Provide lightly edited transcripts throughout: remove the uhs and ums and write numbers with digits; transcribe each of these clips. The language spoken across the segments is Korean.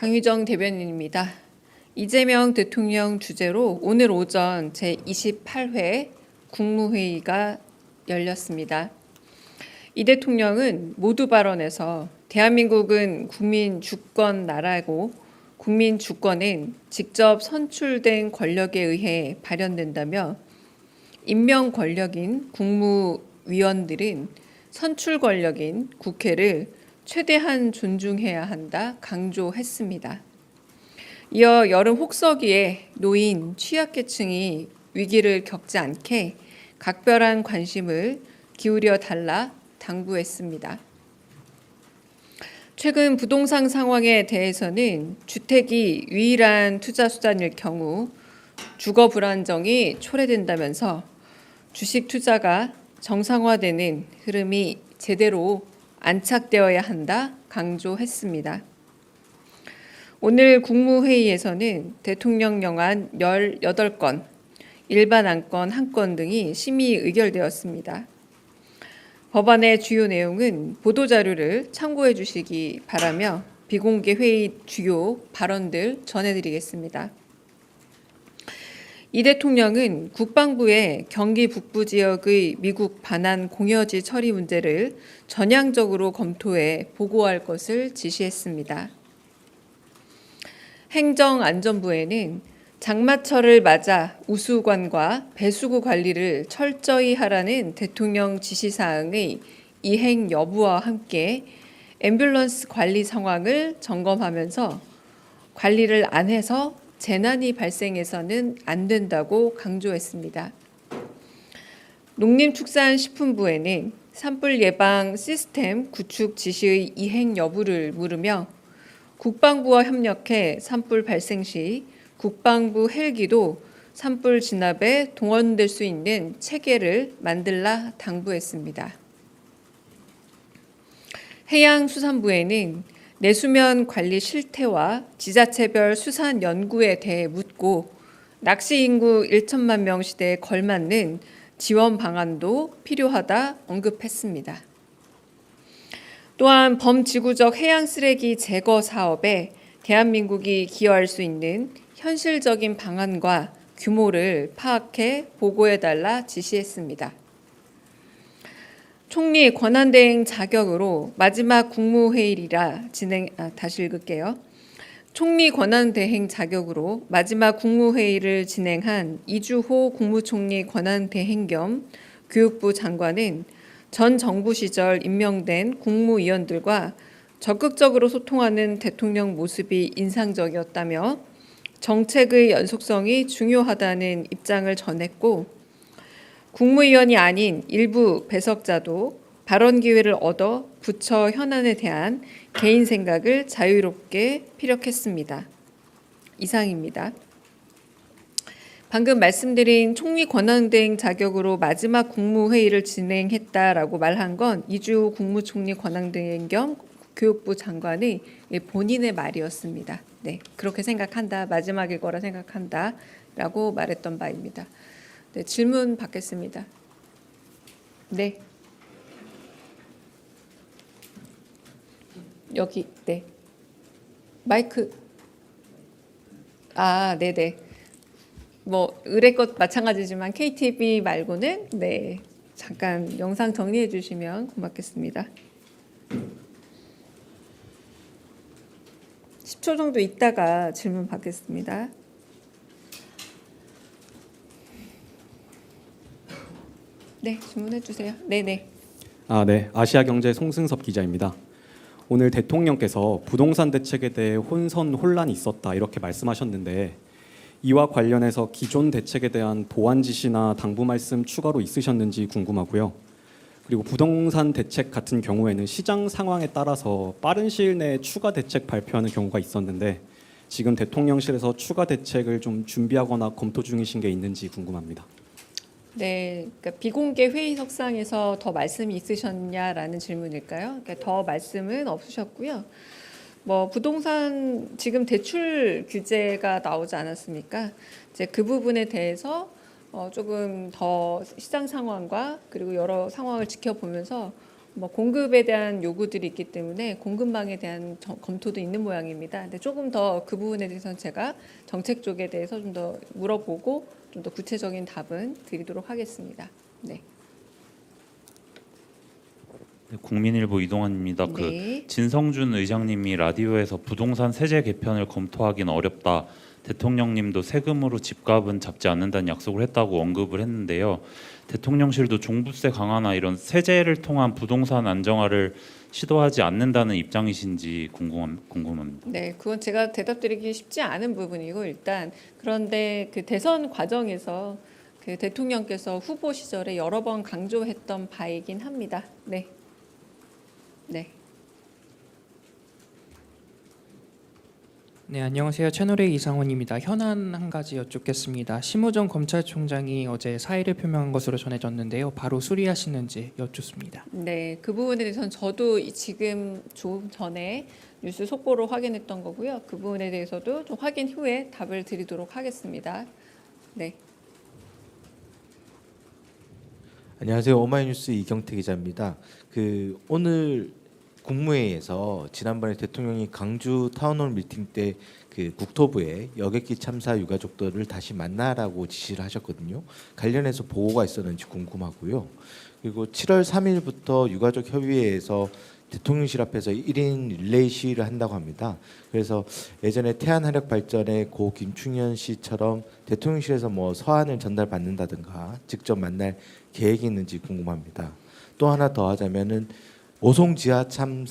강유정 대변인입니다. 이재명 대통령 주재로 오늘 오전 제28회 국무회의가 열렸습니다. 이 대통령은 모두 발언에서 대한민국은 국민 주권 나라고 국민 주권은 직접 선출된 권력에 의해 발현된다며 임명 권력인 국무위원들은 선출 권력인 국회를 최대한 존중해야 한다 강조했습니다. 이어 여름 혹서기에 노인, 취약계층이 위기를 겪지 않게 각별한 관심을 기울여 달라 당부했습니다. 최근 부동산 상황에 대해서는 주택이 유일한 투자 수단일 경우 주거 불안정이 초래된다면서 주식 투자가 정상화되는 흐름이 제대로 안착되어야 한다 강조했습니다. 오늘 국무회의에서는 대통령 영안 18건, 일반 안건 1건 등이 심의 의결되었습니다. 법안의 주요 내용은 보도자료를 참고해 주시기 바라며 비공개 회의 주요 발언들 전해드리겠습니다. 이 대통령은 국방부의 경기 북부 지역의 미국 반환 공여지 처리 문제를 전향적으로 검토해 보고할 것을 지시했습니다. 행정안전부에는 장마철을 맞아 우수관과 배수구 관리를 철저히 하라는 대통령 지시사항의 이행 여부와 함께 앰뷸런스 관리 상황을 점검하면서 관리를 안 해서 재난이 발생해서는 안 된다고 강조했습니다. 농림축산식품부에는 산불 예방 시스템 구축 지시의 이행 여부를 물으며 국방부와 협력해 산불 발생 시 국방부 헬기도 산불 진압에 동원될 수 있는 체계를 만들라 당부했습니다. 해양수산부에는 내수면 관리 실태와 지자체별 수산 연구에 대해 묻고 낚시 인구 1천만 명 시대에 걸맞는 지원 방안도 필요하다 언급했습니다. 또한 범지구적 해양 쓰레기 제거 사업에 대한민국이 기여할 수 있는 현실적인 방안과 규모를 파악해 보고해달라 지시했습니다. 총리 권한대행 자격으로 마지막 국무회의라 다시 읽을게요. 총리 권한대행 자격으로 마지막 국무회의를 진행한 이주호 국무총리 권한대행 겸 교육부 장관은 전 정부 시절 임명된 국무위원들과 적극적으로 소통하는 대통령 모습이 인상적이었다며 정책의 연속성이 중요하다는 입장을 전했고 국무위원이 아닌 일부 배석자도 발언 기회를 얻어 부처 현안에 대한 개인 생각을 자유롭게 피력했습니다. 이상입니다. 방금 말씀드린 총리 권한대행 자격으로 마지막 국무회의를 진행했다라고 말한 건 이주호 국무총리 권한대행 겸 교육부 장관의 본인의 말이었습니다. 네, 그렇게 생각한다, 마지막일 거라 생각한다라고 말했던 바입니다. 네, 질문 받겠습니다. 네. 여기, 네. 마이크. 네네. 뭐 의뢰 것 마찬가지지만 KTV 말고는 네, 잠깐 영상 정리해 주시면 고맙겠습니다. 10초 정도 있다가 질문 받겠습니다. 네, 질문해 주세요. 네네. 네. 아시아경제 송승섭 기자입니다. 오늘 대통령께서 부동산 대책에 대해 혼선이 있었다 이렇게 말씀하셨는데 이와 관련해서 기존 대책에 대한 보완 지시나 당부 말씀 추가로 있으셨는지 궁금하고요. 그리고 부동산 대책 같은 경우에는 시장 상황에 따라서 빠른 시일 내에 추가 대책 발표하는 경우가 있었는데 지금 대통령실에서 추가 대책을 좀 준비하거나 검토 중이신 게 있는지 궁금합니다. 네, 그러니까 비공개 회의석상에서 더 말씀이 있으셨냐라는 질문일까요? 그러니까 더 말씀은 없으셨고요. 뭐 부동산 지금 대출 규제가 나오지 않았습니까? 이제 그 부분에 대해서 조금 더 시장 상황과 그리고 여러 상황을 지켜보면서 뭐 공급에 대한 요구들이 있기 때문에 공급망에 대한 검토도 있는 모양입니다. 근데 조금 더 그 부분에 대해서는 제가 정책 쪽에 대해서 좀 더 물어보고 좀 더 구체적인 답은 드리도록 하겠습니다. 네. 네, 국민일보 이동환입니다. 네. 진성준 의장님이 라디오에서 부동산 세제 개편을 검토하기는 어렵다. 대통령님도 세금으로 집값은 잡지 않는다는 약속을 했다고 언급을 했는데요. 대통령실도 종부세 강화나 이런 세제를 통한 부동산 안정화를 시도하지 않는다는 입장이신지 궁금합니다. 네, 그건 제가 대답드리기 쉽지 않은 부분이고 일단 그런데 그 대선 과정에서 그 대통령께서 후보 시절에 여러 번 강조했던 바이긴 합니다. 네. 네. 네, 안녕하세요. 채널A 이상원입니다. 현안 한 가지 여쭙겠습니다. 심우정 검찰총장이 어제 사의를 표명한 것으로 전해졌는데요. 바로 수리하시는지 여쭙습니다. 네, 그 부분에 대해서는 저도 지금 좀 전에 뉴스 속보로 확인했던 거고요. 그 부분에 대해서도 좀 확인 후에 답을 드리도록 하겠습니다. 네. 안녕하세요. 오마이뉴스 이경태 기자입니다. 오늘 국무회의에서 지난번에 대통령이 강주 타운홀 미팅 때 국토부에 여객기 참사 유가족들을 다시 만나라고 지시를 하셨거든요. 관련해서 보고가 있었는지 궁금하고요. 그리고 7월 3일부터 유가족 협의회에서 대통령실 앞에서 1인 릴레이 시위를 한다고 합니다. 그래서 예전에 태안화력발전의 고 김충현 씨처럼 대통령실에서 뭐 서한을 전달받는다든가 직접 만날 계획이 있는지 궁금합니다. 또 하나 더 하자면은 오송 지하차도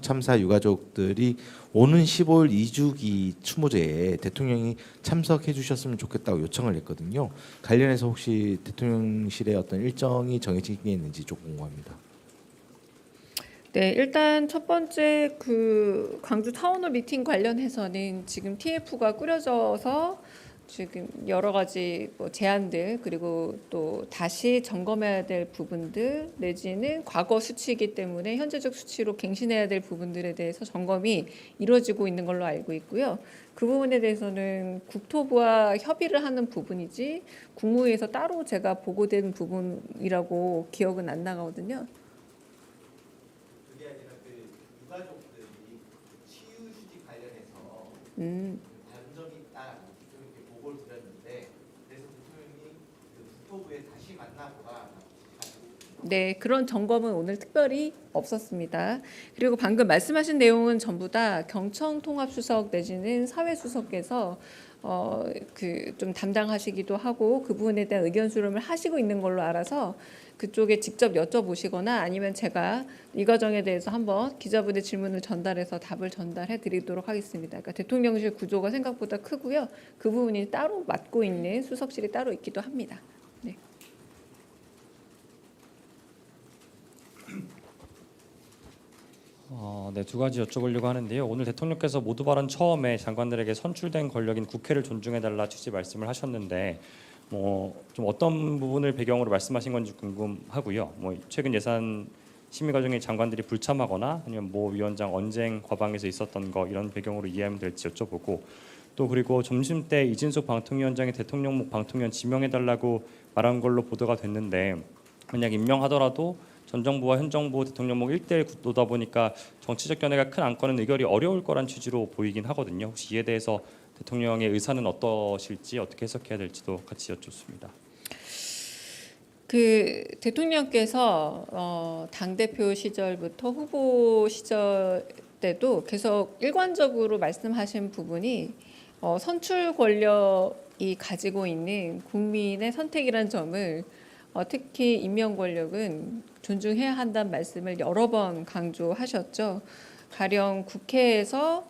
참사 유가족들이 오는 15일 2주기 추모제에 대통령이 참석해 주셨으면 좋겠다고 요청을 했거든요. 관련해서 혹시 대통령실의 어떤 일정이 정해진 게 있는지 좀 궁금합니다. 네, 일단 첫 번째 그 광주 타운홀 미팅 관련해서는 지금 TF가 꾸려져서 지금 여러 가지 뭐 제안들 그리고 또 다시 점검해야 될 부분들 내지는 과거 수치이기 때문에 현재적 수치로 갱신해야 될 부분들에 대해서 점검이 이루어지고 있는 걸로 알고 있고요. 그 부분에 대해서는 국토부와 협의를 하는 부분이지 국무회에서 따로 제가 보고된 부분이라고 기억은 안 나거든요. 그게 아니라 유가족들이 치유 휴직 관련해서 단점이 있다 이렇게 보고를 드렸는데 그래서 대통령이 국토부에 다시 만나보라. 네, 그런 점검은 오늘 특별히 없었습니다. 그리고 방금 말씀하신 내용은 전부 다 경청통합수석 내지는 사회수석께서 좀 담당하시기도 하고 그 부분에 대한 의견 수렴을 하시고 있는 걸로 알아서 그쪽에 직접 여쭤보시거나 아니면 제가 이 과정에 대해서 한번 기자분의 질문을 전달해서 답을 전달해 드리도록 하겠습니다. 그러니까 대통령실 구조가 생각보다 크고요. 그 부분이 따로 맡고 있는 수석실이 따로 있기도 합니다. 네. 네, 두 가지 여쭤보려고 하는데요. 오늘 대통령께서 모두 발언 처음에 장관들에게 선출된 권력인 국회를 존중해달라 취지 말씀을 하셨는데 좀 어떤 부분을 배경으로 말씀하신 건지 궁금하고요. 최근 예산 심의 과정에 장관들이 불참하거나 아니면 모 위원장 언쟁 과방에서 있었던 거 이런 배경으로 이해하면 될지 여쭤보고 또 그리고 점심 때 이진숙 방통위원장이 대통령목 방통위원 지명해달라고 말한 걸로 보도가 됐는데 만약 임명하더라도 전 정부와 현 정부 대통령목 1대1 구도다 보니까 정치적 견해가 큰 안건은 의결이 어려울 거란 취지로 보이긴 하거든요. 혹시 이에 대해서 대통령의 의사는 어떠실지 어떻게 해석해야 될지도 같이 여쭙습니다. 그 대통령께서 당대표 시절부터 후보 시절 때도 계속 일관적으로 말씀하신 부분이 선출 권력이 가지고 있는 국민의 선택이라는 점을 특히 임명 권력은 존중해야 한다는 말씀을 여러 번 강조하셨죠. 가령 국회에서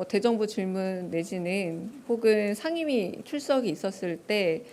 대정부 질문 내지는 혹은 상임위 출석이 있었을 때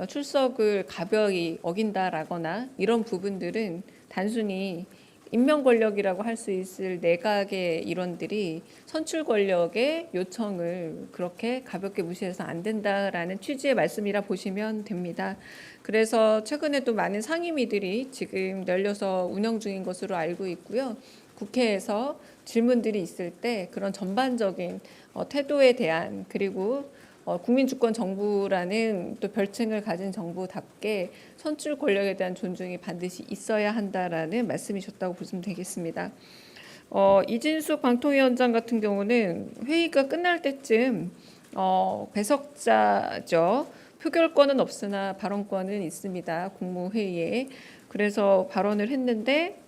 출석을 가벼이 어긴다라거나 이런 부분들은 단순히 임명 권력이라고 할 수 있을 내각의 일원들이 선출 권력의 요청을 그렇게 가볍게 무시해서 안 된다라는 취지의 말씀이라 보시면 됩니다. 그래서 최근에도 많은 상임위들이 지금 열려서 운영 중인 것으로 알고 있고요. 국회에서 질문들이 있을 때 그런 전반적인 태도에 대한 그리고 국민주권 정부라는 또 별칭을 가진 정부답게 선출 권력에 대한 존중이 반드시 있어야 한다라는 말씀이셨다고 보시면 되겠습니다. 이진숙 방통위원장 같은 경우는 회의가 끝날 때쯤 배석자죠. 표결권은 없으나 발언권은 있습니다. 국무회의에. 그래서 발언을 했는데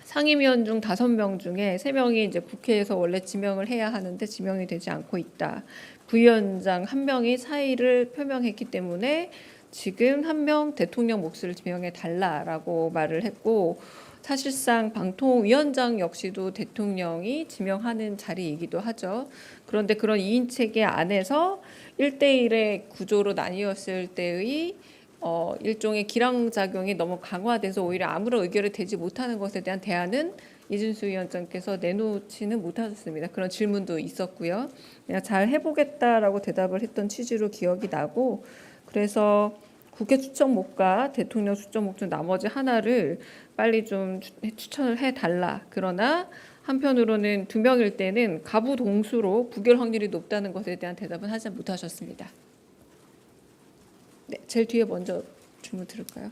상임위원 중 5명 중에 3명이 이제 국회에서 원래 지명을 해야 하는데 지명이 되지 않고 있다. 부위원장 1명이 사의를 표명했기 때문에 지금 1명 대통령 몫을 지명해 달라라고 말을 했고, 사실상 방통위원장 역시도 대통령이 지명하는 자리이기도 하죠. 그런데 그런 2인 체계 안에서 1대1의 구조로 나뉘었을 때의 일종의 기량작용이 너무 강화돼서 오히려 아무런 의결이 되지 못하는 것에 대한 대안은 이준수 위원장께서 내놓지는 못하셨습니다. 그런 질문도 있었고요. 그냥 잘 해보겠다라고 대답을 했던 취지로 기억이 나고, 그래서 국회 추천목과 대통령 추천목 중 나머지 하나를 빨리 좀 추천을 해달라. 그러나 한편으로는 2명일 때는 가부 동수로 부결 확률이 높다는 것에 대한 대답은 하지 못하셨습니다. 네, 제일 뒤에 먼저 질문 들을까요?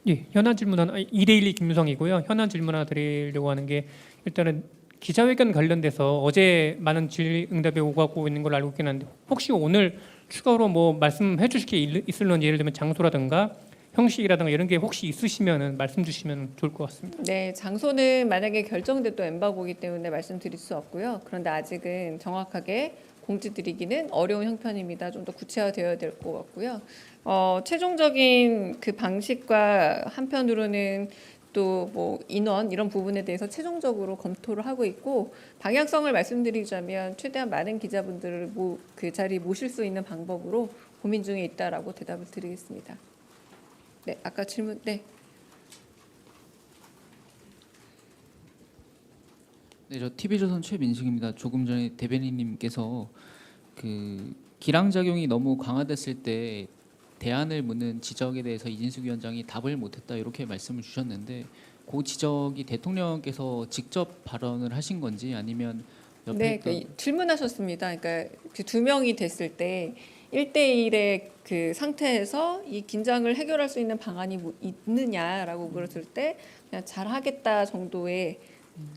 예, 현안 질문 하나, 2대1 김유성이고요. 현안 질문 하나 드리려고 하는 게, 일단은 기자회견 관련돼서 어제 많은 질의응답이 오가고 있는 걸로 알고 있긴 한데, 혹시 오늘 추가로 뭐 말씀해 주실 게 있을런지, 예를 들면 장소라든가 형식이라든가 이런 게 혹시 있으시면은 말씀 주시면 좋을 것 같습니다. 네, 장소는 만약에 결정돼도 엠바고이기 때문에 말씀드릴 수 없고요. 그런데 아직은 정확하게 공지드리기는 어려운 형편입니다. 좀 더 구체화되어야 될 것 같고요. 최종적인 그 방식과 한편으로는 또 뭐 인원 이런 부분에 대해서 최종적으로 검토를 하고 있고, 방향성을 말씀드리자면 최대한 많은 기자분들을 그 자리에 모실 수 있는 방법으로 고민 중에 있다라고 대답을 드리겠습니다. 네, 아까 질문 네. 네, 저 TV조선 최민식입니다. 조금 전에 대변인님께서 그 기량작용이 너무 강화됐을 때 대안을 묻는 지적에 대해서 이진숙 위원장이 답을 못했다 이렇게 말씀을 주셨는데, 그 지적이 대통령께서 직접 발언을 하신 건지 아니면 옆에 네, 있던 질문하셨습니다. 그러니까 그 2명이 됐을 때 1대1의 그 상태에서 이 긴장을 해결할 수 있는 방안이 뭐 있느냐라고 물었을 때 그냥 잘하겠다 정도의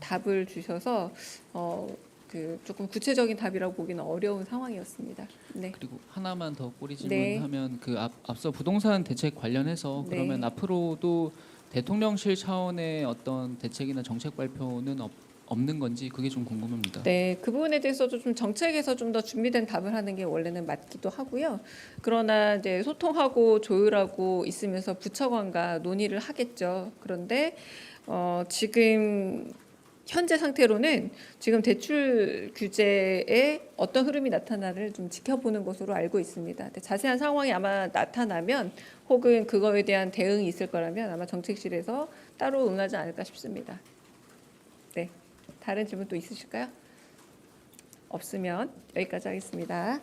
답을 주셔서 그 조금 구체적인 답이라고 보기는 어려운 상황이었습니다. 네. 그리고 하나만 더 꼬리 네. 질문하면 그 앞서 부동산 대책 관련해서 네. 그러면 앞으로도 대통령실 차원의 어떤 대책이나 정책 발표는 없는 건지 그게 좀 궁금합니다. 네, 그 부분에 대해서도 좀 정책에서 좀 더 준비된 답을 하는 게 원래는 맞기도 하고요. 그러나 이제 소통하고 조율하고 있으면서 부처간과 논의를 하겠죠. 그런데 지금 현재 상태로는 지금 대출 규제에 어떤 흐름이 나타나를 좀 지켜보는 것으로 알고 있습니다. 근데 자세한 상황이 아마 나타나면 혹은 그거에 대한 대응이 있을 거라면 아마 정책실에서 따로 응하지 않을까 싶습니다. 네, 다른 질문 또 있으실까요? 없으면 여기까지 하겠습니다.